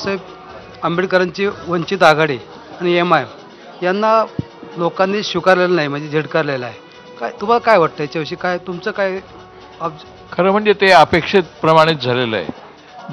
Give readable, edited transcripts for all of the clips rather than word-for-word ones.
बाबासाहेब आंबेडकरांची वंचित आघाडी आणि MI यांना लोकांनी स्वीकारलेलं नाही, म्हणजे झिडकारलेलं आहे. काय तुम्हाला काय वाटतं याच्याविषयी, काय तुमचं काय खरं म्हणजे ते अपेक्षित प्रमाणित झालेलं आहे.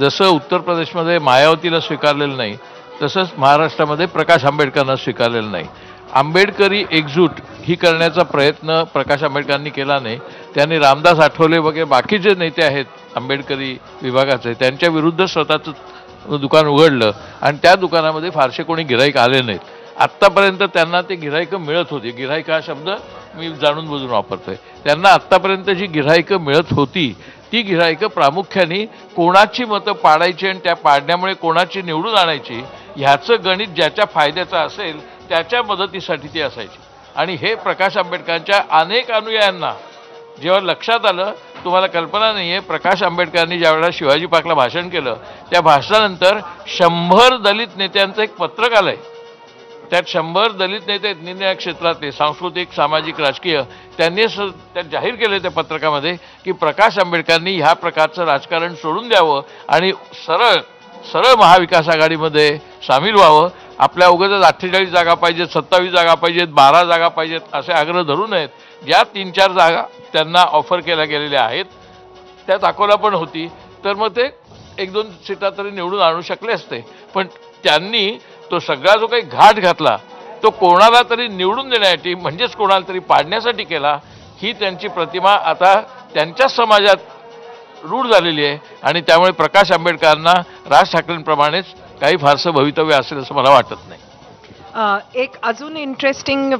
जसं उत्तर प्रदेशमध्ये मायावतीला स्वीकारलेलं नाही, तसंच महाराष्ट्रामध्ये प्रकाश आंबेडकरांना स्वीकारलेलं नाही. आंबेडकरी एकजूट ही करण्याचा प्रयत्न प्रकाश आंबेडकरांनी केला नाही. त्यांनी रामदास आठवले वगैरे बाकी जे नेते आहेत आंबेडकरी विभागाचे, त्यांच्या विरुद्ध स्वतःचं दुकान उघडलं आणि त्या दुकानामध्ये फारसे कोणी गिऱ्हाईक आले नाहीत. आत्तापर्यंत त्यांना ते गिऱ्हाईकं मिळत होती. गिऱ्हाईक हा शब्द मी जाणून बुजून वापरतोय. त्यांना आत्तापर्यंत जी गिऱ्हाईकं मिळत होती ती गिऱ्हाईकं प्रामुख्याने कोणाची मतं पाडायची आणि त्या पाडण्यामुळे कोणाची निवडून आणायची ह्याचं गणित ज्याच्या फायद्याचं असेल त्याच्या मदतीसाठी ती असायची. आणि हे प्रकाश आंबेडकरांच्या अनेक अनुयायांना जेव्हा लक्षात आलं, तुम्हाला कल्पना नाही आहे, प्रकाश आंबेडकरांनी ज्यावेळेला शिवाजी पार्कला भाषण केलं त्या भाषणानंतर 100 दलित नेत्यांचं एक पत्रक आलंय. त्यात 100 दलित नेते निरनिराळ्या क्षेत्रातले सांस्कृतिक, सामाजिक, राजकीय त्यांनी त्यात जाहीर केले त्या पत्रकामध्ये की प्रकाश आंबेडकरांनी ह्या प्रकारचं राजकारण सोडून द्यावं आणि सरळ सरळ महाविकास आघाडीमध्ये सामील व्हावं. आपल्या उगाचच 48 जागा पाहिजेत, 27 जागा पाहिजेत, 12 जागा पाहिजेत असे आग्रह धरू नयेत. ज्या 3-4 जागा त्यांना ऑफर केल्या गेलेल्या आहेत त्यात अकोला पण होती, तर मग ते 1-2 सीटा तरी निवडून आणू शकले असते. पण त्यांनी तो सगळा जो काही घाट घातला तो कोणाला तरी निवडून देण्यासाठी म्हणजेच कोणाला तरी पाडण्यासाठी केला. ही त्यांची प्रतिमा आता त्यांच्याच समाजात रूढ झालेली आहे आणि त्यामुळे प्रकाश आंबेडकरांना राज ठाकरेंप्रमाणेच काही फारसं भवितव्य असेल असं मला वाटत नाही. एक अजून इंटरेस्टिंग